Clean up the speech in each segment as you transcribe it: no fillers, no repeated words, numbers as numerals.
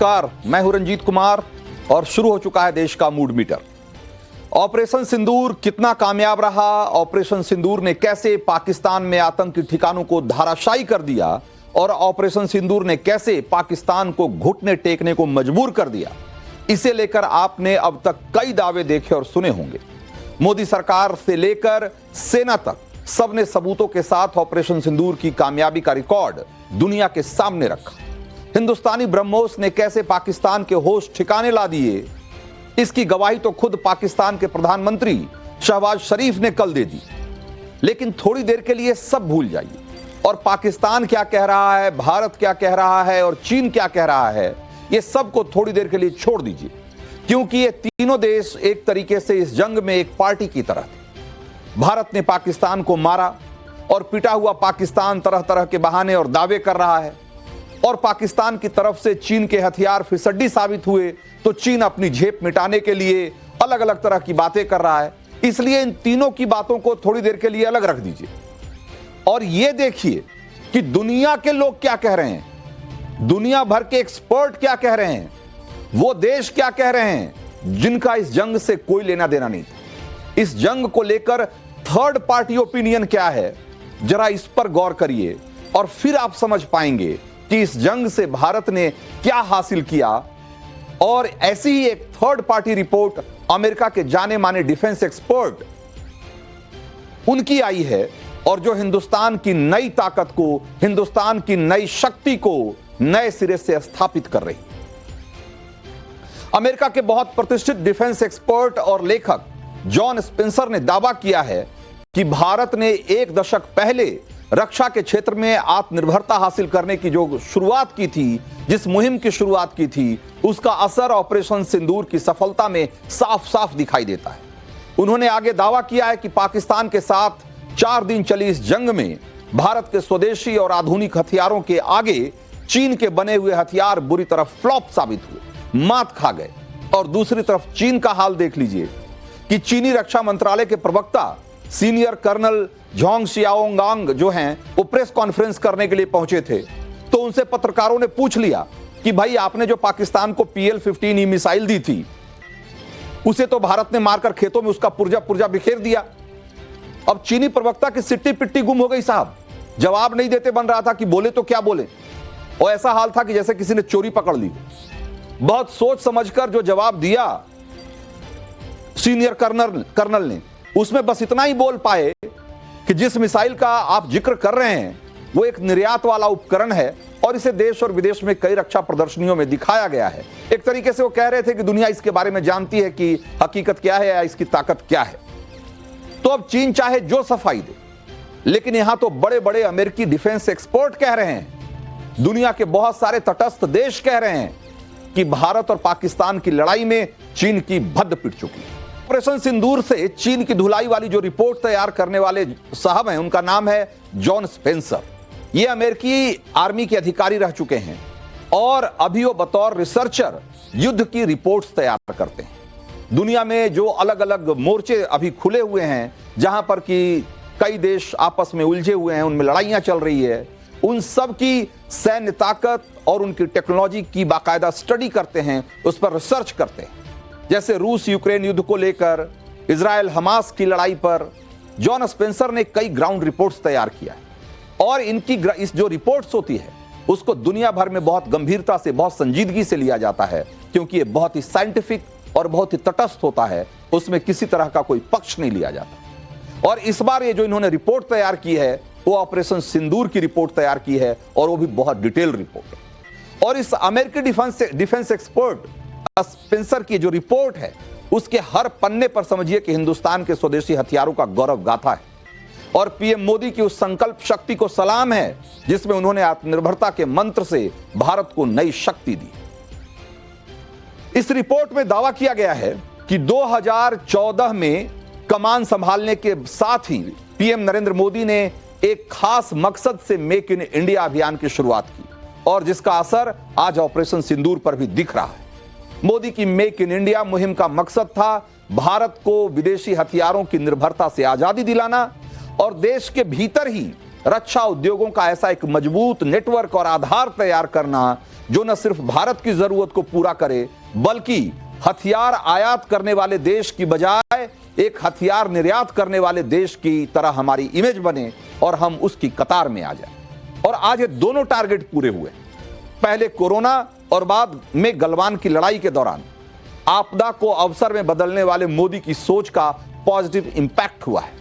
नमस्कार, मैं हूं रंजीत कुमार और शुरू हो चुका है देश का मूड मीटर। ऑपरेशन सिंदूर कितना कामयाब रहा, ऑपरेशन सिंदूर ने कैसे पाकिस्तान में आतंकी ठिकानों को धराशायी कर दिया और ऑपरेशन सिंदूर ने कैसे पाकिस्तान को घुटने टेकने को मजबूर कर दिया, इसे लेकर आपने अब तक कई दावे देखे और सुने होंगे। मोदी सरकार से लेकर सेना तक सबने सबूतों के साथ ऑपरेशन सिंदूर की कामयाबी का रिकॉर्ड दुनिया के सामने रखा। हिंदुस्तानी ब्रह्मोस ने कैसे पाकिस्तान के होश ठिकाने ला दिए, इसकी गवाही तो खुद पाकिस्तान के प्रधानमंत्री शहबाज शरीफ ने कल दे दी। लेकिन थोड़ी देर के लिए सब भूल जाइए और पाकिस्तान क्या कह रहा है, भारत क्या कह रहा है और चीन क्या कह रहा है, ये सब को थोड़ी देर के लिए छोड़ दीजिए, क्योंकि ये तीनों देश एक तरीके से इस जंग में एक पार्टी की तरह थे। भारत ने पाकिस्तान को मारा और पिटा हुआ पाकिस्तान तरह तरह के बहाने और दावे कर रहा है, और पाकिस्तान की तरफ से चीन के हथियार फिसड्डी साबित हुए तो चीन अपनी झेप मिटाने के लिए अलग अलग तरह की बातें कर रहा है। इसलिए इन तीनों की बातों को थोड़ी देर के लिए अलग रख दीजिए और यह देखिए कि दुनिया के लोग क्या कह रहे हैं, दुनिया भर के एक्सपर्ट क्या कह रहे हैं, वो देश क्या कह रहे हैं जिनका इस जंग से कोई लेना देना नहीं था। इस जंग को लेकर थर्ड पार्टी ओपिनियन क्या है, जरा इस पर गौर करिए और फिर आप समझ पाएंगे कि इस जंग से भारत ने क्या हासिल किया। और ऐसी ही एक थर्ड पार्टी रिपोर्ट अमेरिका के जाने माने डिफेंस एक्सपर्ट उनकी आई है, और जो हिंदुस्तान की नई ताकत को, हिंदुस्तान की नई शक्ति को नए सिरे से स्थापित कर रही। अमेरिका के बहुत प्रतिष्ठित डिफेंस एक्सपर्ट और लेखक जॉन स्पेंसर ने दावा किया है कि भारत ने एक दशक पहले रक्षा के क्षेत्र में आत्मनिर्भरता हासिल करने की जो शुरुआत की थी, जिस मुहिम की शुरुआत की थी, उसका असर ऑपरेशन सिंदूर की सफलता में साफ साफ दिखाई देता है। उन्होंने आगे दावा किया है कि पाकिस्तान के साथ 4 दिन चली इस जंग में भारत के स्वदेशी और आधुनिक हथियारों के आगे चीन के बने हुए हथियार बुरी तरह फ्लॉप साबित हुए, मात खा गए। और दूसरी तरफ चीन का हाल देख लीजिए कि चीनी रक्षा मंत्रालय के प्रवक्ता सीनियर कर्नल जोंग शियाओंगांग जो हैं, वो प्रेस कॉन्फ्रेंस करने के लिए पहुंचे थे, तो उनसे पत्रकारों ने पूछ लिया कि भाई आपने जो पाकिस्तान को PL-15E मिसाइल दी थी, उसे तो भारत ने मारकर खेतों में उसका पुर्जा पुर्जा बिखेर दिया। अब चीनी प्रवक्ता की सिट्टी पिट्टी गुम हो गई साहब, जवाब नहीं देते बन रहा था कि बोले तो क्या बोले, और ऐसा हाल था कि जैसे किसी ने चोरी पकड़ ली। बहुत सोच समझकर जो जवाब दिया सीनियर कर्नल ने, उसमें बस इतना ही बोल पाए कि जिस मिसाइल का आप जिक्र कर रहे हैं वो एक निर्यात वाला उपकरण है और इसे देश और विदेश में कई रक्षा प्रदर्शनियों में दिखाया गया है। एक तरीके से वो कह रहे थे कि दुनिया इसके बारे में जानती है कि हकीकत क्या है या इसकी ताकत क्या है। तो अब चीन चाहे जो सफाई दे, लेकिन यहां तो बड़े बड़े अमेरिकी डिफेंस एक्सपर्ट कह रहे हैं, दुनिया के बहुत सारे तटस्थ देश कह रहे हैं कि भारत और पाकिस्तान की लड़ाई में चीन की भद्द पिट चुकी है। ऑपरेशन सिंदूर से चीन की धुलाई वाली जो रिपोर्ट तैयार करने वाले साहब हैं, उनका नाम है जॉन स्पेंसर। ये अमेरिकी आर्मी के अधिकारी रह चुके हैं और अभी वो बतौर रिसर्चर युद्ध की रिपोर्ट्स तैयार करते हैं। दुनिया में जो अलग अलग मोर्चे अभी खुले हुए हैं, जहां पर कि कई देश आपस में उलझे हुए हैं, उनमें लड़ाइयां चल रही है, उन सब की सैन्य ताकत और उनकी टेक्नोलॉजी की बाकायदा स्टडी करते हैं, उस पर रिसर्च करते हैं। जैसे रूस यूक्रेन युद्ध को लेकर, इजराइल हमास की लड़ाई पर जॉन स्पेंसर ने कई ग्राउंड रिपोर्ट्स तैयार किया है, और इनकी इस जो रिपोर्ट्स होती है उसको दुनिया भर में बहुत गंभीरता से, बहुत संजीदगी से लिया जाता है, क्योंकि ये बहुत ही साइंटिफिक और बहुत ही तटस्थ होता है, उसमें किसी तरह का कोई पक्ष नहीं लिया जाता। और इस बार ये जो इन्होंने रिपोर्ट तैयार की है वो ऑपरेशन सिंदूर की रिपोर्ट तैयार की है, और वो भी बहुत डिटेल रिपोर्ट। और इस अमेरिकी डिफेंस एक्सपर्ट स्पेंसर की जो रिपोर्ट है, उसके हर पन्ने पर समझिए कि हिंदुस्तान के स्वदेशी हथियारों का गौरव गाथा है, और पीएम मोदी की उस संकल्प शक्ति को सलाम है जिसमें उन्होंने आत्मनिर्भरता के मंत्र से भारत को नई शक्ति दी। इस रिपोर्ट में दावा किया गया है कि 2014 में कमान संभालने के साथ ही पीएम नरेंद्र मोदी ने एक खास मकसद से मेक इन इंडिया अभियान की शुरुआत की, और जिसका असर आज ऑपरेशन सिंदूर पर भी दिख रहा है। मोदी की मेक इन इंडिया मुहिम का मकसद था भारत को विदेशी हथियारों की निर्भरता से आजादी दिलाना और देश के भीतर ही रक्षा उद्योगों का ऐसा एक मजबूत नेटवर्क और आधार तैयार करना जो न सिर्फ भारत की जरूरत को पूरा करे बल्कि हथियार आयात करने वाले देश की बजाय एक हथियार निर्यात करने वाले देश की तरह हमारी इमेज बने और हम उसकी कतार में आ जाए। और आज ये दोनों टारगेट पूरे हुए। पहले कोरोना और बाद में गलवान की लड़ाई के दौरान आपदा को अवसर में बदलने वाले मोदी की सोच का पॉजिटिव इंपैक्ट हुआ है।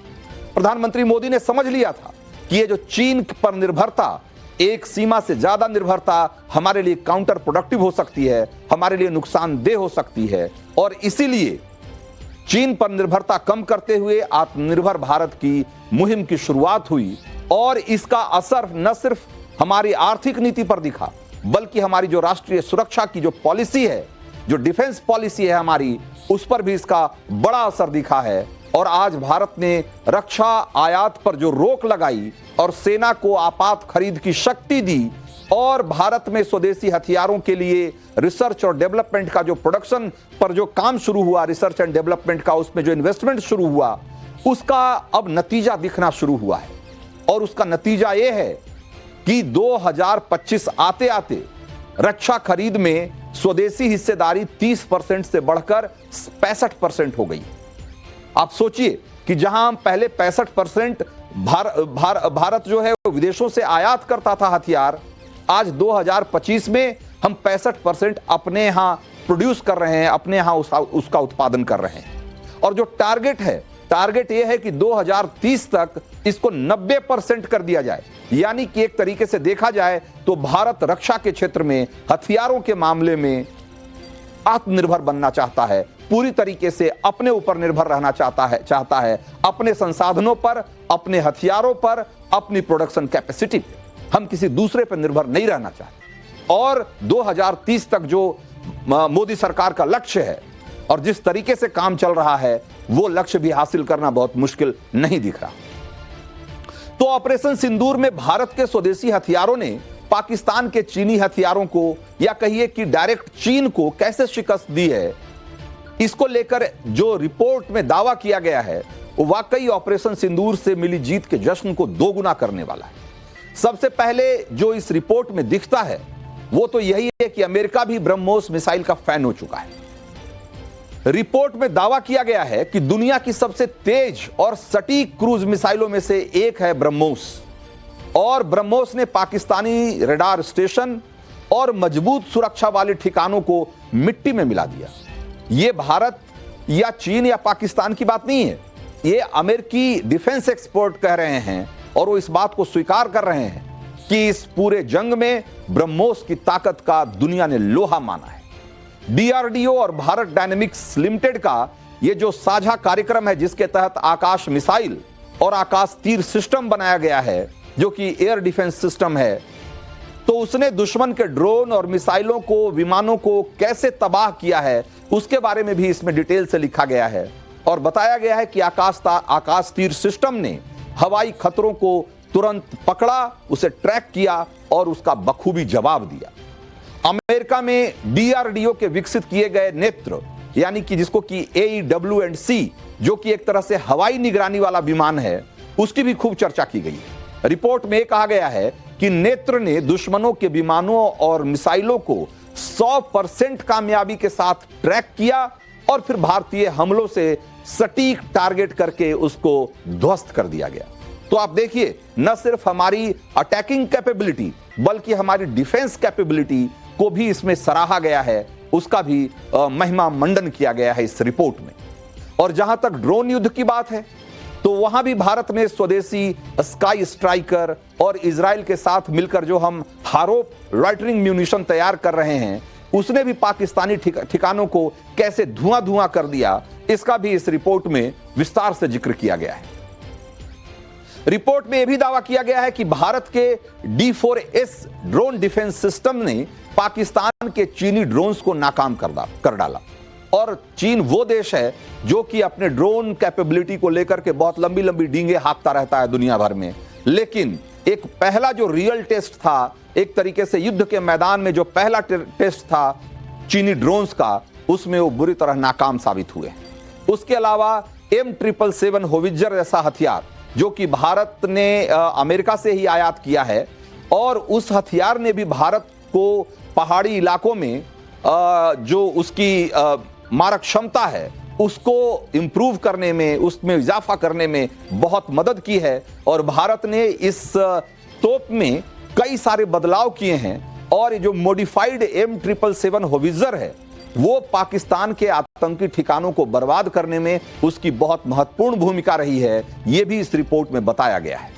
प्रधानमंत्री मोदी ने समझ लिया था कि ये जो चीन पर निर्भरता, एक सीमा से ज्यादा निर्भरता हमारे लिए काउंटर प्रोडक्टिव हो सकती है, हमारे लिए नुकसानदेह हो सकती है, और इसीलिए चीन पर निर्भरता कम करते हुए आत्मनिर्भर भारत की मुहिम की शुरुआत हुई। और इसका असर न सिर्फ हमारी आर्थिक नीति पर दिखा बल्कि हमारी जो राष्ट्रीय सुरक्षा की जो पॉलिसी है, जो डिफेंस पॉलिसी है हमारी, उस पर भी इसका बड़ा असर दिखा है। और आज भारत ने रक्षा आयात पर जो रोक लगाई और सेना को आपात खरीद की शक्ति दी और भारत में स्वदेशी हथियारों के लिए रिसर्च और डेवलपमेंट का जो प्रोडक्शन पर जो काम शुरू हुआ, रिसर्च एंड डेवलपमेंट का उसमें जो इन्वेस्टमेंट शुरू हुआ, उसका अब नतीजा दिखना शुरू हुआ है। और उसका नतीजा यह है कि 2025 आते आते रक्षा खरीद में स्वदेशी हिस्सेदारी 30% से बढ़कर 65% हो गई। आप सोचिए कि जहां हम पहले 65% भारत जो है वो विदेशों से आयात करता था हथियार, आज 2025 में हम 65% अपने यहां प्रोड्यूस कर रहे हैं, अपने यहां उसका उत्पादन कर रहे हैं। और जो टारगेट यह है कि 2030 तक इसको 90% कर दिया जाए। यानी कि एक तरीके से देखा जाए तो भारत रक्षा के क्षेत्र में, हथियारों के मामले में आत्मनिर्भर बनना चाहता है, पूरी तरीके से अपने ऊपर निर्भर रहना चाहता है अपने संसाधनों पर, अपने हथियारों पर, अपनी प्रोडक्शन कैपेसिटी पे। हम किसी दूसरे पर निर्भर नहीं रहना चाहते। और 2030 तक जो मोदी सरकार का लक्ष्य है और जिस तरीके से काम चल रहा है, वो लक्ष्य भी हासिल करना बहुत मुश्किल नहीं दिख रहा। तो ऑपरेशन सिंदूर में भारत के स्वदेशी हथियारों ने पाकिस्तान के चीनी हथियारों को, या कहिए कि डायरेक्ट चीन को कैसे शिकस्त दी है, इसको लेकर जो रिपोर्ट में दावा किया गया है वो वाकई ऑपरेशन सिंदूर से मिली जीत के जश्न को दोगुना करने वाला है। सबसे पहले जो इस रिपोर्ट में दिखता है वो तो यही है कि अमेरिका भी ब्रह्मोस मिसाइल का फैन हो चुका है। रिपोर्ट में दावा किया गया है कि दुनिया की सबसे तेज और सटीक क्रूज मिसाइलों में से एक है ब्रह्मोस, और ब्रह्मोस ने पाकिस्तानी रडार स्टेशन और मजबूत सुरक्षा वाले ठिकानों को मिट्टी में मिला दिया। यह भारत या चीन या पाकिस्तान की बात नहीं है, यह अमेरिकी डिफेंस एक्सपर्ट कह रहे हैं और वो इस बात को स्वीकार कर रहे हैं कि इस पूरे जंग में ब्रह्मोस की ताकत का दुनिया ने लोहा माना है। डीआरडीओ और भारत डायनेमिक्स लिमिटेड का यह जो साझा कार्यक्रम है, जिसके तहत आकाश मिसाइल और आकाश तीर सिस्टम बनाया गया है, जो कि एयर डिफेंस सिस्टम है, तो उसने दुश्मन के ड्रोन और मिसाइलों को, विमानों को कैसे तबाह किया है, उसके बारे में भी इसमें डिटेल से लिखा गया है। और बताया गया है कि आकाश तीर सिस्टम ने हवाई खतरों को तुरंत पकड़ा, उसे ट्रैक किया और उसका बखूबी जवाब दिया। अमेरिका में डीआरडीओ के विकसित किए गए नेत्र, यानी कि जिसको कि AEW&C, जो कि एक तरह से हवाई निगरानी वाला विमान है, उसकी भी खूब चर्चा की गई है। रिपोर्ट में कहा गया है कि नेत्र ने दुश्मनों के विमानों और मिसाइलों को 100% कामयाबी के साथ ट्रैक किया और फिर भारतीय हमलों से सटीक टारगेट करके उसको ध्वस्त कर दिया गया। तो आप देखिए, न सिर्फ हमारी अटैकिंग कैपेबिलिटी बल्कि हमारी डिफेंस कैपेबिलिटी को भी इसमें सराहा गया है, उसका भी महिमा मंडन किया गया है इस रिपोर्ट में। और जहां तक ड्रोन युद्ध की बात है, तो वहां भी भारत ने स्वदेशी स्काई स्ट्राइकर और इजराइल के साथ मिलकर जो हम हारोप लॉइटरिंग म्यूनिशन तैयार कर रहे हैं, उसने भी पाकिस्तानी ठिकानों को कैसे धुआं कर दिया, इसका भी इस रिपोर्ट में विस्तार से जिक्र किया गया है। रिपोर्ट में यह भी दावा किया गया है कि भारत के D4S ड्रोन डिफेंस सिस्टम ने पाकिस्तान के चीनी ड्रोन्स को नाकाम कर डाला। और चीन वो देश है जो कि अपने ड्रोन कैपेबिलिटी को लेकर के बहुत लंबी लंबी डींगे हाँकता रहता है दुनिया भर में, लेकिन एक पहला जो रियल टेस्ट था, एक तरीके से युद्ध के मैदान में जो पहला टेस्ट था चीनी ड्रोन्स का, उसमें वो बुरी तरह नाकाम साबित हुए। उसके अलावा M777 होवित्जर जैसा हथियार, जो कि भारत ने अमेरिका से ही आयात किया है, और उस हथियार ने भी भारत को पहाड़ी इलाकों में जो उसकी मारक क्षमता है उसको इंप्रूव करने में, उसमें इजाफा करने में बहुत मदद की है। और भारत ने इस तोप में कई सारे बदलाव किए हैं और जो मॉडिफाइड M777 होवित्जर है वो पाकिस्तान के आतंकी ठिकानों को बर्बाद करने में उसकी बहुत महत्वपूर्ण भूमिका रही है, यह भी इस रिपोर्ट में बताया गया है।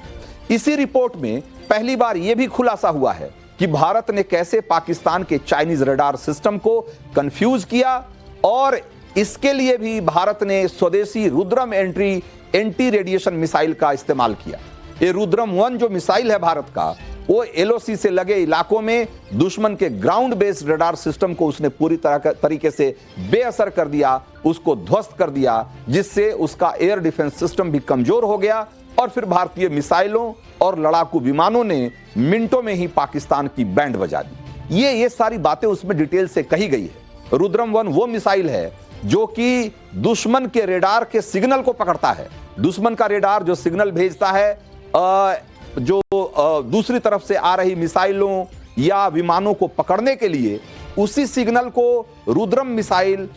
इसी रिपोर्ट में पहली बार यह भी खुलासा हुआ है कि भारत ने कैसे पाकिस्तान के चाइनीज रडार सिस्टम को कंफ्यूज किया और इसके लिए भी भारत ने स्वदेशी रुद्रम एंटी रेडिएशन मिसाइल का इस्तेमाल किया। ये रुद्रम 1 जो मिसाइल है भारत का, वो LOC से लगे इलाकों में दुश्मन के ग्राउंड बेस्ड रडार सिस्टम को उसने पूरी तरीके से बेअसर कर दिया, उसको ध्वस्त कर दिया, जिससे उसका एयर डिफेंस सिस्टम भी कमजोर हो गया और फिर भारतीय मिसाइलों और लड़ाकू विमानों ने मिनटों में ही पाकिस्तान की बैंड बजा दी। ये सारी बातें उसमें डिटेल से कही गई है। रुद्रम 1 वो मिसाइल है जो कि दुश्मन के रेडार के सिग्नल को पकड़ता है। दुश्मन का रेडार जो सिग्नल भेजता है जो दूसरी तरफ से आ रही मिसाइलों या विमानों को पकड़ने के लिए, उसी सिग्नल को रुद्रम मिसाइल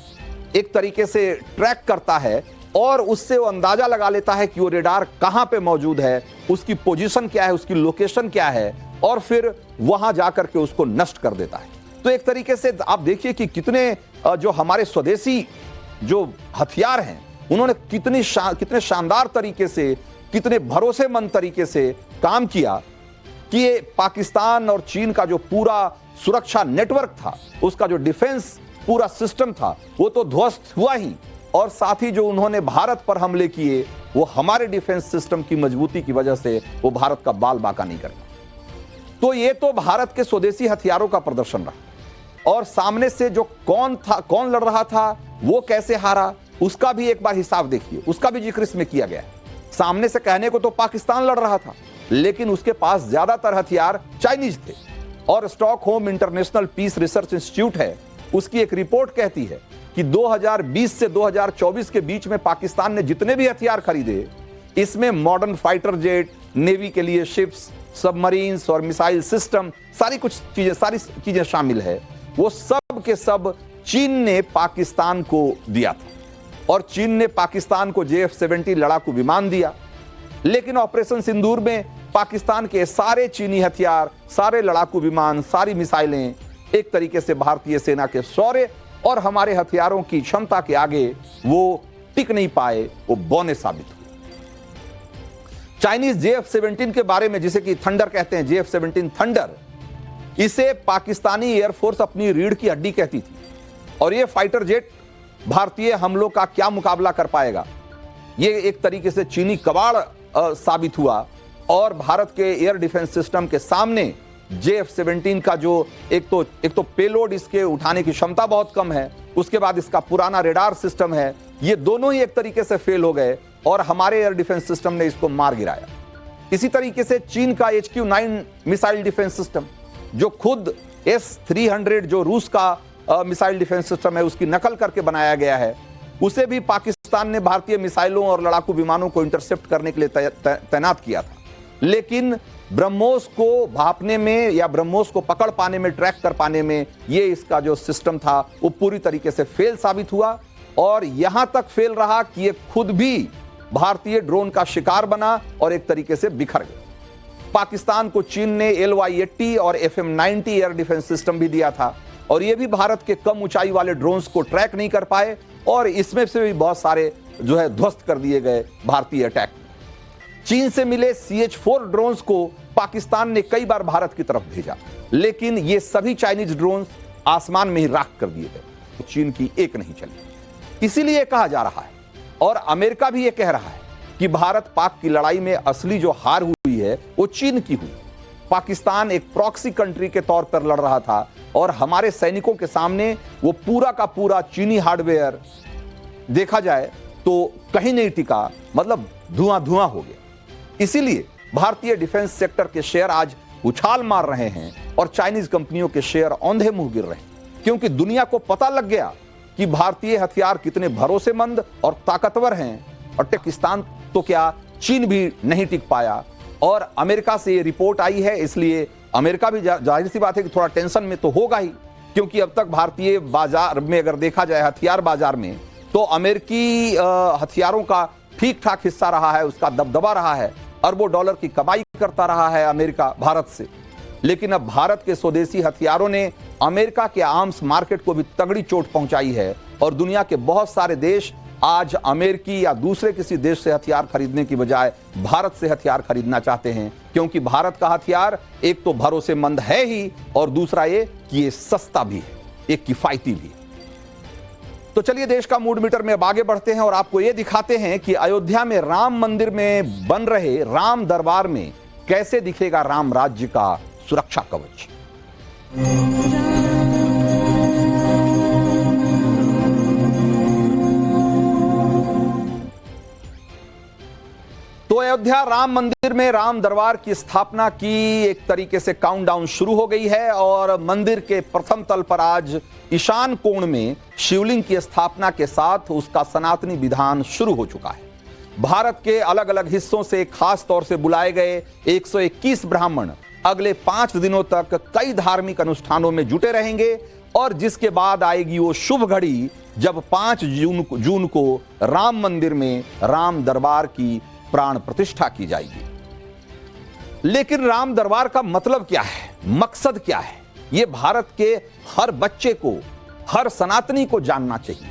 एक तरीके से ट्रैक करता है और उससे वो अंदाजा लगा लेता है कि वो रेडार कहां पे मौजूद है, उसकी पोजीशन क्या है, उसकी लोकेशन क्या है, और फिर वहां जाकर के उसको नष्ट कर देता है। तो एक तरीके से आप देखिए कि कितने जो हमारे स्वदेशी जो हथियार हैं उन्होंने कितने शानदार तरीके से, कितने भरोसेमंद तरीके से काम किया कि ये पाकिस्तान और चीन का जो पूरा सुरक्षा नेटवर्क था, उसका जो डिफेंस पूरा सिस्टम था, वो तो ध्वस्त हुआ ही, और साथ ही जो उन्होंने भारत पर हमले किए वो हमारे डिफेंस सिस्टम की मजबूती की वजह से वो भारत का बाल बाका नहीं करता। तो ये तो भारत के स्वदेशी हथियारों का प्रदर्शन रहा, और सामने से जो कौन लड़ रहा था, वो कैसे हारा, उसका भी एक बार हिसाब देखिए, उसका भी जिक्र इसमें किया गया है। सामने से कहने को तो पाकिस्तान लड़ रहा था, लेकिन उसके पास ज्यादातर हथियार चाइनीज थे। और Stockholm International Peace Research Institute है, उसकी एक रिपोर्ट कहती है कि 2020 से 2024 के बीच में पाकिस्तान ने जितने भी हथियार खरीदे, इसमें मॉडर्न फाइटर जेट, नेवी के लिए शिप्स, सबमरीन्स और मिसाइल सिस्टम, सारी चीजें शामिल है। वो सब के सब चीन ने पाकिस्तान को दिया था, और चीन ने पाकिस्तान को JF-70 लड़ाकू विमान दिया। लेकिन ऑपरेशन सिंदूर में पाकिस्तान के सारे चीनी हथियार, सारे लड़ाकू विमान, सारी मिसाइलें एक तरीके से भारतीय सेना के शौर्य और हमारे हथियारों की क्षमता के आगे वो टिक नहीं पाए, वो बौने साबित हुए। चाइनीज JF-17 के बारे में, जिसे कि थंडर कहते हैं, JF-17 थंडर, इसे पाकिस्तानी एयरफोर्स अपनी रीढ़ की हड्डी कहती थी। और ये फाइटर जेट भारतीय हमलों का क्या मुकाबला कर पाएगा, ये एक तरीके से चीनी कबाड़ साबित हुआ। और भारत के एयर डिफेंस सिस्टम के सामने JF-17 का जो एक तो पेलोड इसके उठाने की क्षमता बहुत कम है, उसके बाद इसका पुराना रेडार सिस्टम है, ये दोनों ही एक तरीके से फेल हो गए और हमारे एयर डिफेंस सिस्टम ने इसको मार गिराया। इसी तरीके से चीन का HQ-9 मिसाइल डिफेंस सिस्टम, जो खुद S-300 जो रूस का मिसाइल डिफेंस सिस्टम है, उसकी नकल करके बनाया गया है, उसे भी पाकिस्तान ने भारतीय मिसाइलों और लड़ाकू विमानों को इंटरसेप्ट करने के लिए तैनात किया था। लेकिन ब्रह्मोस को भापने में या ब्रह्मोस को पकड़ पाने में, ट्रैक कर पाने में, ये इसका जो सिस्टम था वो पूरी तरीके से फेल साबित हुआ। और यहां तक फेल रहा कि ये खुद भी भारतीय ड्रोन का शिकार बना और एक तरीके से बिखर गया। पाकिस्तान को चीन ने LY-80 और FM-90 एयर डिफेंस सिस्टम भी दिया था, और ये भी भारत के कम ऊंचाई वाले ड्रोन्स को ट्रैक नहीं कर पाए, और इसमें से भी बहुत सारे जो है ध्वस्त कर दिए गए भारतीय अटैक। चीन से मिले CH-4 ड्रोन्स को पाकिस्तान ने कई बार भारत की तरफ भेजा, लेकिन ये सभी चाइनीज ड्रोन्स आसमान में ही राख कर दिए गए, चीन की एक नहीं चली। इसीलिए कहा जा रहा है, और अमेरिका भी ये कह रहा है कि भारत पाक की लड़ाई में असली जो हार हुई है वो चीन की हुई। पाकिस्तान एक प्रॉक्सी कंट्री के तौर पर लड़ रहा था, और हमारे सैनिकों के सामने वो पूरा का पूरा चीनी हार्डवेयर देखा जाए तो कहीं नहीं टिका, मतलब धुआं धुआं हो गया। इसीलिए भारतीय डिफेंस सेक्टर के शेयर आज उछाल मार रहे हैं और चाइनीज कंपनियों के शेयर औंधे मुंह गिर रहे हैं, क्योंकि दुनिया को पता लग गया कि भारतीय हथियार कितने भरोसेमंद और ताकतवर हैं। और पाकिस्तान तो क्या, चीन भी नहीं टिक पाया। और अमेरिका से ये रिपोर्ट आई है, इसलिए अमेरिका भी जाहिर सी बात है कि थोड़ा टेंशन में तो होगा ही, क्योंकि अब तक भारतीय बाजार में अगर देखा जाए, हथियार बाजार में, तो अमेरिकी हथियारों का ठीक ठाक हिस्सा रहा है, उसका दबदबा रहा है, अरबों डॉलर की कमाई करता रहा है अमेरिका भारत से। लेकिन अब भारत के स्वदेशी हथियारों ने अमेरिका के आर्म्स मार्केट को भी तगड़ी चोट पहुंचाई है और दुनिया के बहुत सारे देश आज अमेरिकी या दूसरे किसी देश से हथियार खरीदने की बजाय भारत से हथियार खरीदना चाहते हैं, क्योंकि भारत का हथियार एक तो भरोसेमंद है ही और दूसरा ये कि ये सस्ता भी है, एक किफायती भी। तो चलिए देश का मूड मीटर में अब आगे बढ़ते हैं और आपको ये दिखाते हैं कि अयोध्या में राम मंदिर में बन रहे राम दरबार में कैसे दिखेगा राम राज्य का सुरक्षा कवच। तो अयोध्या राम मंदिर में राम दरबार की स्थापना की एक तरीके से काउंटडाउन शुरू हो गई है और मंदिर के प्रथम तल पर आज ईशान कोण में शिवलिंग की स्थापना के साथ उसका सनातनी विधान शुरू हो चुका है। भारत के अलग अलग हिस्सों से खास तौर से बुलाए गए 121 ब्राह्मण अगले 5 दिनों तक कई धार्मिक अनुष्ठानों में जुटे रहेंगे और जिसके बाद आएगी वो शुभ घड़ी जब 5 जून को राम मंदिर में राम दरबार की प्राण प्रतिष्ठा की जाएगी। लेकिन राम दरबार का मतलब क्या है, मकसद क्या है, यह भारत के हर बच्चे को, हर सनातनी को जानना चाहिए।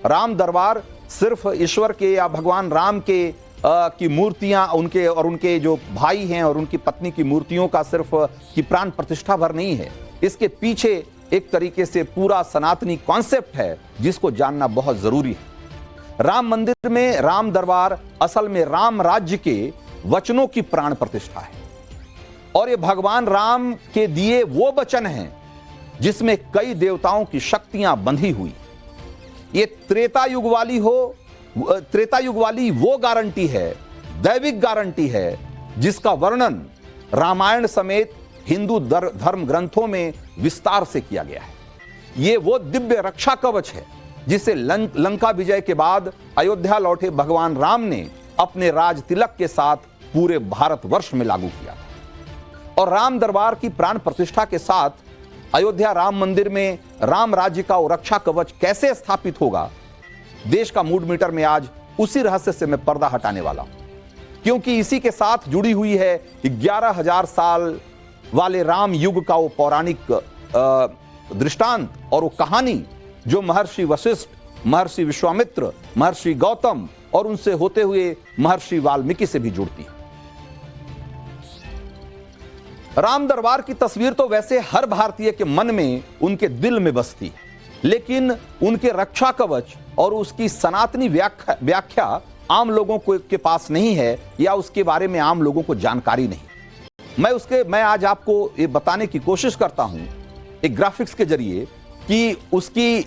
राम दरबार सिर्फ ईश्वर के या भगवान राम के की मूर्तियां, उनके जो भाई हैं और उनकी पत्नी की मूर्तियों का सिर्फ की प्राण प्रतिष्ठा भर नहीं है। इसके पीछे एक तरीके से पूरा सनातनी कॉन्सेप्ट है जिसको जानना बहुत जरूरी है। राम मंदिर में राम दरबार असल में राम राज्य के वचनों की प्राण प्रतिष्ठा है और ये भगवान राम के दिए वो वचन हैं जिसमें कई देवताओं की शक्तियां बंधी हुई। ये त्रेता युग वाली वो गारंटी है, दैविक गारंटी है, जिसका वर्णन रामायण समेत हिंदू धर्म ग्रंथों में विस्तार से किया गया है। ये वो दिव्य रक्षा कवच है जिसे लंका विजय के बाद अयोध्या लौटे भगवान राम ने अपने राज तिलक के साथ पूरे भारतवर्ष में लागू किया और राम दरबार की प्राण प्रतिष्ठा के साथ अयोध्या राम मंदिर में राम राज्य का रक्षा कवच कैसे स्थापित होगा, देश का मूड मीटर में आज उसी रहस्य से मैं पर्दा हटाने वाला हूं, क्योंकि इसी के साथ जुड़ी हुई है 11,000 साल वाले राम युग का वो पौराणिक दृष्टांत और वो कहानी जो महर्षि वशिष्ठ, महर्षि विश्वामित्र, महर्षि गौतम और उनसे होते हुए महर्षि वाल्मीकि से भी जुड़ती है। राम दरबार की तस्वीर तो वैसे हर भारतीय के मन में, उनके दिल में बसती है, लेकिन उनके रक्षा कवच और उसकी सनातनी व्याख्या आम लोगों के पास नहीं है या उसके बारे में आम लोगों को जानकारी नहीं। मैं आज आपको ये बताने की कोशिश करता हूं एक ग्राफिक्स के जरिए कि उसकी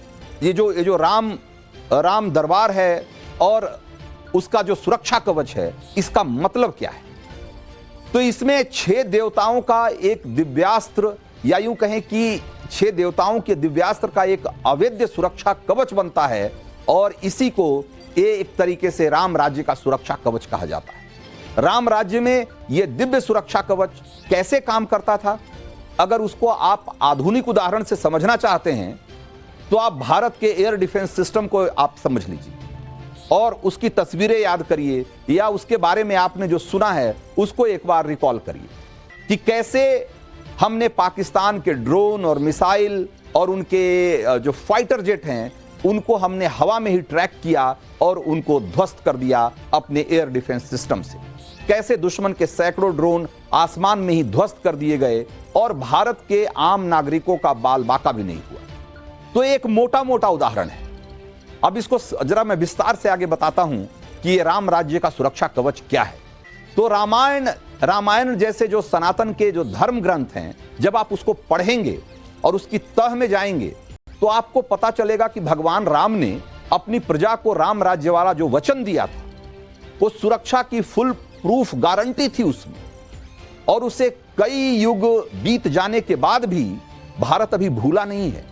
ये जो राम दरबार है और उसका जो सुरक्षा कवच है, इसका मतलब क्या है। तो इसमें 6 देवताओं का एक दिव्यास्त्र, या यूं कहें कि 6 देवताओं के दिव्यास्त्र का एक अवैध सुरक्षा कवच बनता है और इसी को एक तरीके से राम राज्य का सुरक्षा कवच कहा जाता है। राम राज्य में यह दिव्य सुरक्षा कवच कैसे काम करता था, अगर उसको आप आधुनिक उदाहरण से समझना चाहते हैं तो आप भारत के एयर डिफेंस सिस्टम को आप समझ लीजिए और उसकी तस्वीरें याद करिए या उसके बारे में आपने जो सुना है उसको एक बार रिकॉल करिए कि कैसे हमने पाकिस्तान के ड्रोन और मिसाइल और उनके जो फाइटर जेट हैं उनको हमने हवा में ही ट्रैक किया और उनको ध्वस्त कर दिया अपने एयर डिफेंस सिस्टम से। कैसे दुश्मन के सैकड़ों ड्रोन आसमान में ही ध्वस्त कर दिए गए और भारत के आम नागरिकों का बाल बाका भी नहीं हुआ। तो एक मोटा मोटा उदाहरण है। अब इसको जरा मैं विस्तार से आगे बताता हूं कि ये राम राज्य का सुरक्षा कवच क्या है। तो रामायण जैसे जो सनातन के जो धर्म ग्रंथ हैं, जब आप उसको पढ़ेंगे और उसकी तह में जाएंगे तो आपको पता चलेगा कि भगवान राम ने अपनी प्रजा को राम राज्य वाला जो वचन दिया था वो सुरक्षा की फुल प्रूफ गारंटी थी उसमें, और उसे कई युग बीत जाने के बाद भी भारत अभी भूला नहीं है।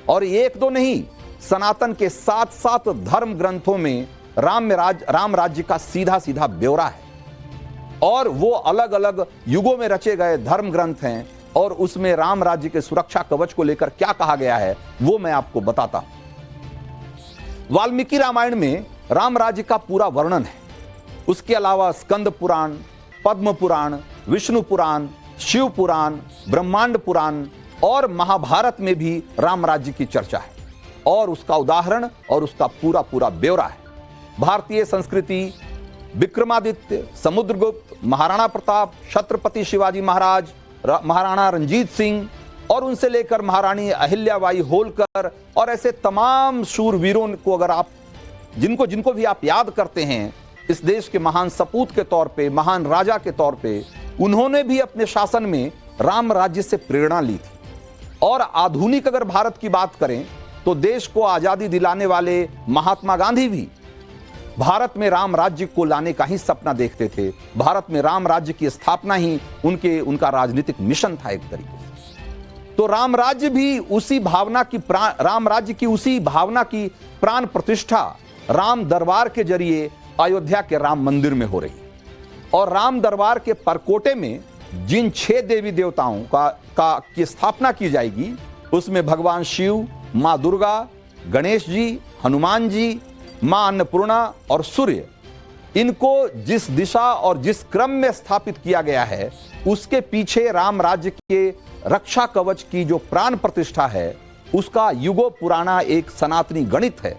और एक दो नहीं, सनातन के 7 धर्म ग्रंथों में राम राज्य का सीधा सीधा ब्यौरा है और वो अलग अलग युगों में रचे गए धर्म ग्रंथ हैं और उसमें राम राज्य के सुरक्षा कवच को लेकर क्या कहा गया है वो मैं आपको बताता हूं। वाल्मीकि रामायण में राम राज्य का पूरा वर्णन है। उसके अलावा स्कंद पुराण, पद्म पुराण, विष्णु पुराण, शिव पुराण, ब्रह्मांड पुराण और महाभारत में भी राम राज्य की चर्चा है और उसका उदाहरण और उसका पूरा पूरा ब्यौरा है। भारतीय संस्कृति विक्रमादित्य, समुद्रगुप्त, महाराणा प्रताप, छत्रपति शिवाजी महाराज, महाराणा रंजीत सिंह और उनसे लेकर महारानी अहिल्याबाई होलकर और ऐसे तमाम शूरवीरों को अगर आप जिनको भी आप याद करते हैं इस देश के महान सपूत के तौर पे, महान राजा के तौर पे, उन्होंने भी अपने शासन में राम राज्य से प्रेरणा ली थी। और आधुनिक अगर भारत की बात करें तो देश को आजादी दिलाने वाले महात्मा गांधी भी भारत में राम राज्य को लाने का ही सपना देखते थे। भारत में राम राज्य की स्थापना ही उनका राजनीतिक मिशन था एक तरीके से। तो राम राज्य भी उसी भावना की प्राण प्रतिष्ठा राम दरबार के जरिए अयोध्या के राम मंदिर में हो रही है। और राम दरबार के परकोटे में जिन 6 देवी देवताओं की स्थापना की जाएगी उसमें भगवान शिव, मां दुर्गा, गणेश जी, हनुमान जी, मां अन्नपूर्णा और सूर्य, इनको जिस दिशा और जिस क्रम में स्थापित किया गया है उसके पीछे राम राज्य के रक्षा कवच की जो प्राण प्रतिष्ठा है उसका युगों पुराना एक सनातनी गणित है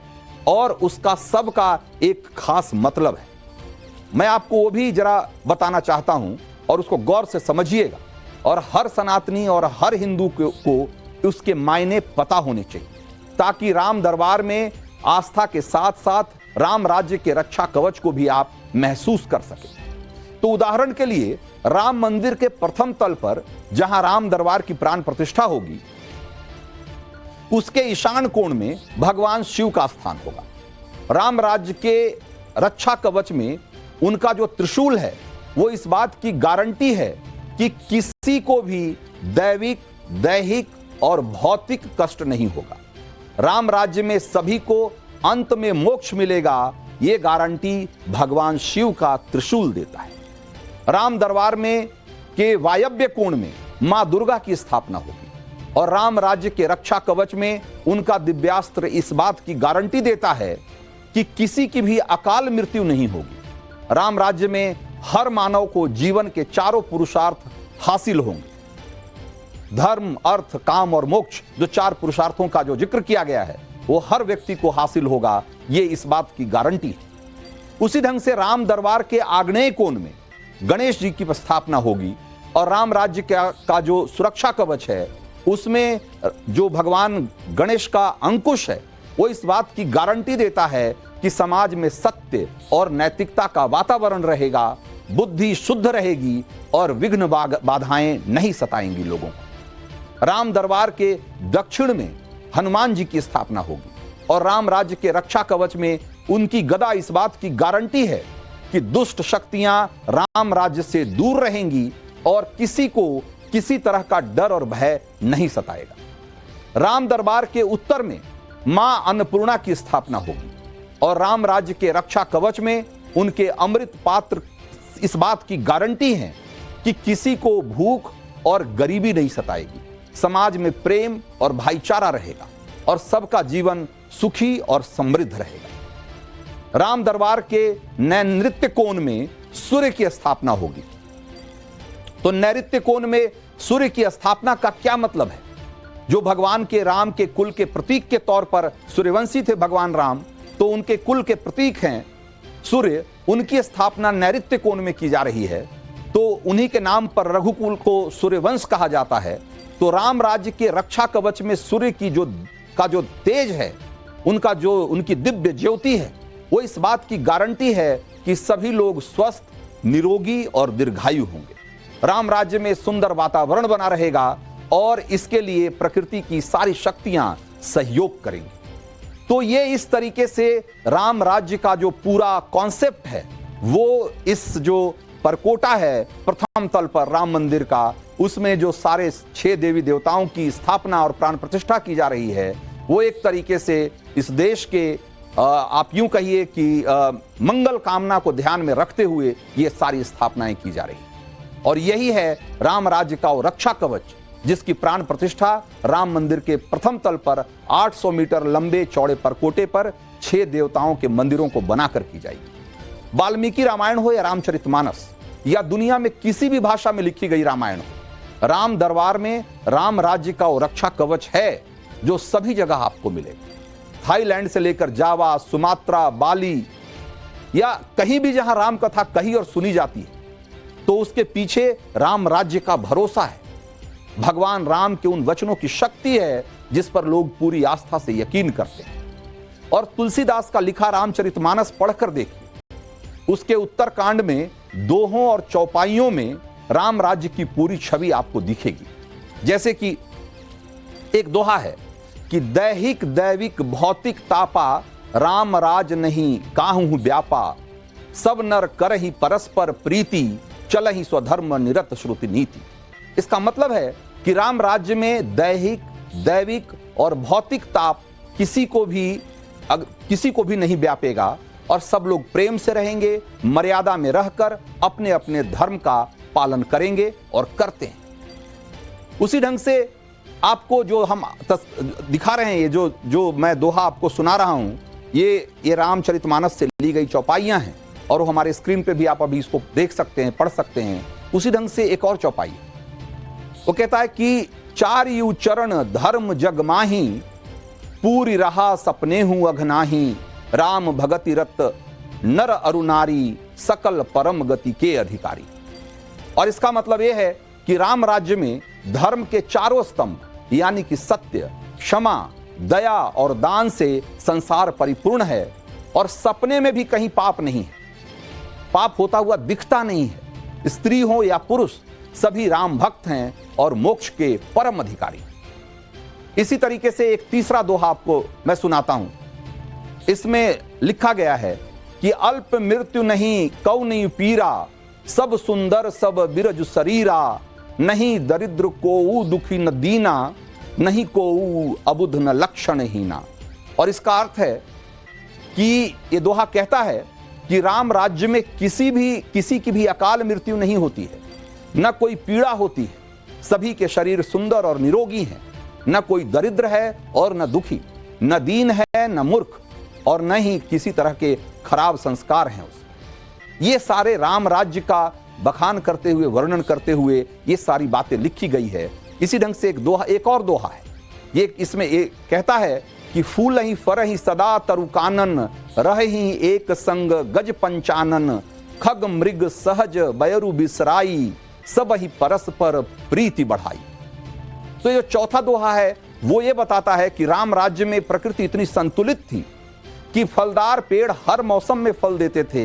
और उसका सबका एक खास मतलब है। मैं आपको वो भी जरा बताना चाहता हूं और उसको गौर से समझिएगा और हर सनातनी और हर हिंदू को उसके मायने पता होने चाहिए ताकि राम दरबार में आस्था के साथ साथ राम राज्य के रक्षा कवच को भी आप महसूस कर सके। तो उदाहरण के लिए राम मंदिर के प्रथम तल पर जहां राम दरबार की प्राण प्रतिष्ठा होगी उसके ईशान कोण में भगवान शिव का स्थान होगा। राम राज्य के रक्षा कवच में उनका जो त्रिशूल है वो इस बात की गारंटी है कि किसी को भी दैविक, दैहिक और भौतिक कष्ट नहीं होगा। राम राज्य में सभी को अंत में मोक्ष मिलेगा, यह गारंटी भगवान शिव का त्रिशूल देता है। राम दरबार में के वायव्य कोण में मां दुर्गा की स्थापना होगी और राम राज्य के रक्षा कवच में उनका दिव्यास्त्र इस बात की गारंटी देता है कि किसी की भी अकाल मृत्यु नहीं होगी। राम राज्य में हर मानव को जीवन के चारों पुरुषार्थ हासिल होंगे। धर्म, अर्थ, काम और मोक्ष, जो 4 पुरुषार्थों का जो जिक्र किया गया है वो हर व्यक्ति को हासिल होगा, ये इस बात की गारंटी है। उसी ढंग से राम दरबार के आग्नेय कोण में गणेश जी की स्थापना होगी और राम राज्य का जो सुरक्षा कवच है उसमें जो भगवान गणेश का अंकुश है वो इस बात की गारंटी देता है कि समाज में सत्य और नैतिकता का वातावरण रहेगा, बुद्धि शुद्ध रहेगी और विघ्न बाधाएं नहीं सताएंगी लोगों को। राम दरबार के दक्षिण में हनुमान जी की स्थापना होगी और राम राज्य के रक्षा कवच में उनकी गदा इस बात की गारंटी है कि दुष्ट शक्तियां राम राज्य से दूर रहेंगी और किसी को किसी तरह का डर और भय नहीं सताएगा। राम दरबार के उत्तर में मां अन्नपूर्णा की स्थापना होगी और राम राज्य के रक्षा कवच में उनके अमृत पात्र इस बात की गारंटी है कि किसी को भूख और गरीबी नहीं सताएगी। समाज में प्रेम और भाईचारा रहेगा और सबका जीवन सुखी और समृद्ध रहेगा। राम दरबार के नैऋत्य कोण में सूर्य की स्थापना होगी। तो नैऋत्य कोण में सूर्य की स्थापना का क्या मतलब है? जो भगवान के राम के कुल के प्रतीक के तौर पर सूर्यवंशी थे भगवान राम, तो उनके कुल के प्रतीक हैं सूर्य, उनकी स्थापना नैऋत्य कोण में की जा रही है। तो उन्हीं के नाम पर रघुकुल को सूर्यवंश कहा जाता है। तो राम राज्य के रक्षा कवच में सूर्य की जो तेज है, उनकी दिव्य ज्योति है, वो इस बात की गारंटी है कि सभी लोग स्वस्थ, निरोगी और दीर्घायु होंगे। राम राज्य में सुंदर वातावरण बना रहेगा और इसके लिए प्रकृति की सारी शक्तियां सहयोग करेंगी। तो ये इस तरीके से राम राज्य का जो पूरा कॉन्सेप्ट है वो इस जो परकोटा है प्रथम तल पर राम मंदिर का, उसमें जो सारे 6 देवी देवताओं की स्थापना और प्राण प्रतिष्ठा की जा रही है, वो एक तरीके से इस देश के आप यूं कहिए कि मंगल कामना को ध्यान में रखते हुए ये सारी स्थापनाएं की जा रही है। और यही है राम राज्य का रक्षा कवच जिसकी प्राण प्रतिष्ठा राम मंदिर के प्रथम तल पर 800 मीटर लंबे चौड़े परकोटे पर 6 देवताओं के मंदिरों को बनाकर की जाएगी। वाल्मीकि रामायण हो या रामचरितमानस या दुनिया में किसी भी भाषा में लिखी गई रामायण हो, राम दरबार में राम राज्य का वो रक्षा कवच है जो सभी जगह आपको मिलेगा। थाईलैंड से लेकर जावा, सुमात्रा, बाली या कहीं भी जहां राम कथा कही और सुनी जाती है तो उसके पीछे राम राज्य का भरोसा है, भगवान राम के उन वचनों की शक्ति है जिस पर लोग पूरी आस्था से यकीन करते हैं। और तुलसीदास का लिखा रामचरितमानस पढ़कर देखिए, उसके उत्तरकांड में दोहों और चौपाइयों में राम राज्य की पूरी छवि आपको दिखेगी। जैसे कि एक दोहा है कि दैहिक दैविक भौतिक तापा, राम राज नहीं काहू व्यापा, सब नर करहि परस्पर प्रीति, चलहि स्वधर्म निरत श्रुति नीति। इसका मतलब है कि राम राज्य में दैहिक दैविक और भौतिक ताप किसी को भी नहीं व्यापेगा और सब लोग प्रेम से रहेंगे, मर्यादा में रहकर अपने अपने धर्म का पालन करेंगे और करते हैं। उसी ढंग से आपको जो हम दिखा रहे हैं, ये जो मैं दोहा आपको सुना रहा हूं, ये रामचरितमानस से ली गई चौपाइयां हैं और वो हमारे स्क्रीन पे भी आप अभी इसको देख सकते हैं, पढ़ सकते हैं। उसी ढंग से एक और चौपाई है, वो कहता है कि चार यू चरण धर्म जग माही, पूरी रहा सपने हूं अघनाही, राम भगति रत नर अरुनारी, सकल परम गति के अधिकारी। और इसका मतलब यह है कि राम राज्य में धर्म के चारों स्तंभ यानी कि सत्य, क्षमा, दया और दान से संसार परिपूर्ण है और सपने में भी कहीं पाप नहीं है, पाप होता हुआ दिखता नहीं है। स्त्री हो या पुरुष सभी राम भक्त हैं और मोक्ष के परम अधिकारी। इसी तरीके से एक तीसरा दोहा आपको मैं सुनाता हूं। इसमें लिखा गया है कि अल्प मृत्यु नहीं कौनि पीरा, सब सुंदर सब बिरज शरीरा, नहीं दरिद्र को दुखी न दीना, नहीं को अबुध न लक्षण हीना। और इसका अर्थ है कि ये दोहा कहता है कि राम राज्य में किसी की भी अकाल मृत्यु नहीं होती है, न कोई पीड़ा होती है, सभी के शरीर सुंदर और निरोगी हैं, न कोई दरिद्र है और न दुखी, न दीन है न मूर्ख और न ही किसी तरह के खराब संस्कार हैं उसमें। ये सारे राम राज्य का बखान करते हुए, वर्णन करते हुए ये सारी बातें लिखी गई है। इसी ढंग से एक और दोहा है, ये इसमें एक कहता है कि फूल ही फर ही सदा तरु कानन, रह ही एक संग गज पंचानन, खग मृग सहज बयरु बिसराई, सब ही परस्पर प्रीति बढ़ाई। तो ये जो चौथा दोहा है वो ये बताता है कि राम राज्य में प्रकृति इतनी संतुलित थी कि फलदार पेड़ हर मौसम में फल देते थे,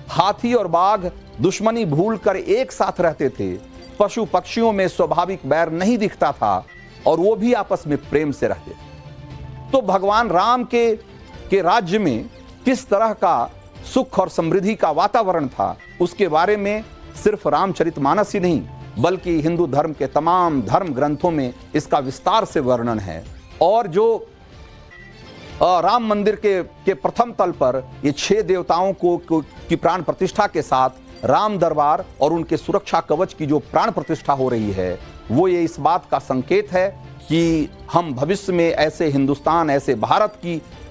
हाथी और बाघ दुश्मनी भूलकर एक साथ रहते थे, पशु पक्षियों में स्वाभाविक बैर नहीं दिखता था और वो भी आपस में प्रेम से रहते थे। तो भगवान राम के राज्य में किस तरह का सुख और समृद्धि का वातावरण था, उसके बारे में सिर्फ रामचरितमानस ही नहीं बल्कि हिंदू धर्म के तमाम धर्म ग्रंथों में इसका विस्तार से वर्णन है। और जो राम मंदिर के प्रथम तल पर ये 6 देवताओं की प्राण प्रतिष्ठा के साथ राम दरबार और उनके सुरक्षा कवच की जो प्राण प्रतिष्ठा हो रही है, वो ये इस बात का संकेत है कि हम भविष्य में ऐसे हिंदुस्तान, ऐसे भारत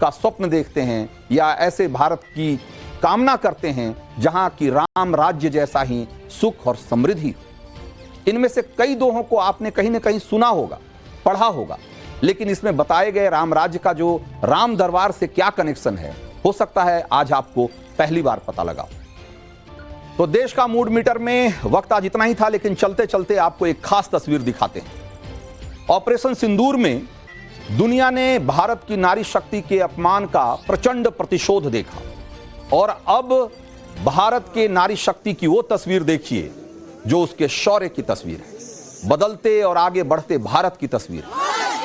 का स्वप्न देखते हैं या ऐसे भारत की कामना करते हैं जहां की राम राज्य जैसा ही सुख और समृद्धि। इनमें से कई दोहों को आपने कहीं ना कहीं सुना होगा, पढ़ा होगा, लेकिन इसमें बताए गए राम राज्य का जो राम दरबार से क्या कनेक्शन है, हो सकता है आज आपको पहली बार पता लगा। तो देश का मूड मीटर में वक्त आज इतना ही था, लेकिन चलते चलते आपको एक खास तस्वीर दिखाते हैं। ऑपरेशन सिंदूर में दुनिया ने भारत की नारी शक्ति के अपमान का प्रचंड प्रतिशोध देखा और अब भारत के नारी शक्ति की वो तस्वीर देखिए जो उसके शौर्य की तस्वीर है, बदलते और आगे बढ़ते भारत की तस्वीर।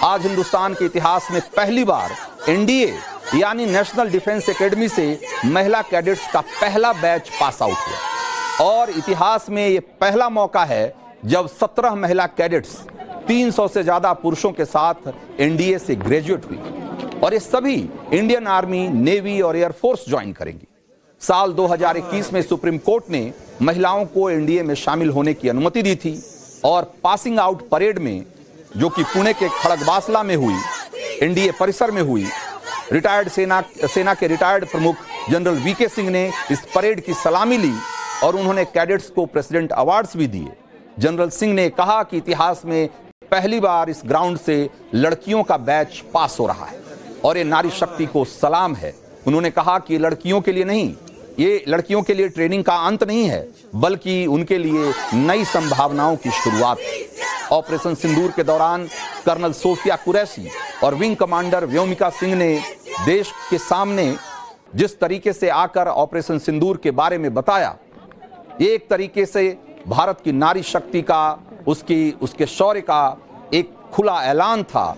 आज हिंदुस्तान के इतिहास में पहली बार एनडीए यानी नेशनल डिफेंस एकेडमी से महिला कैडेट्स का पहला बैच पास आउट हुआ और इतिहास में यह पहला मौका है जब 17 महिला कैडेट्स 300 से ज्यादा पुरुषों के साथ एनडीए से ग्रेजुएट हुई और ये सभी इंडियन आर्मी, नेवी और एयरफोर्स ज्वाइन करेंगी। साल 2021 में सुप्रीम कोर्ट ने महिलाओं को एनडीए में शामिल होने की अनुमति दी थी और पासिंग आउट परेड में जो कि पुणे के खड़गवासला में हुई, एनडीए परिसर में हुई। रिटायर्ड सेना के रिटायर्ड प्रमुख जनरल वीके सिंह ने इस परेड की सलामी ली और उन्होंने कैडेट्स को प्रेसिडेंट अवार्ड्स भी दिए। जनरल सिंह ने कहा कि इतिहास में पहली बार इस ग्राउंड से लड़कियों का बैच पास हो रहा है और ये नारी शक्ति को सलाम है। उन्होंने कहा कि लड़कियों के लिए नहीं, ये लड़कियों के लिए ट्रेनिंग का अंत नहीं है, बल्कि उनके लिए नई संभावनाओं की शुरुआत है। ऑपरेशन सिंदूर के दौरान कर्नल सोफिया कुरैशी और विंग कमांडर व्योमिका सिंह ने देश के सामने जिस तरीके से आकर ऑपरेशन सिंदूर के बारे में बताया, ये एक तरीके से भारत की नारी शक्ति का, उसके शौर्य का एक खुला ऐलान था।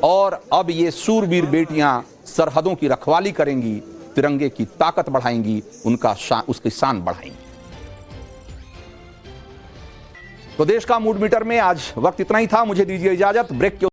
और अब ये शूरवीर बेटियां सरहदों की रखवाली करेंगी, तिरंगे की ताकत बढ़ाएंगी, उसकी शान बढ़ाएंगी। तो देश का मूड मीटर में आज वक्त इतना ही था। मुझे दीजिए इजाजत। ब्रेक के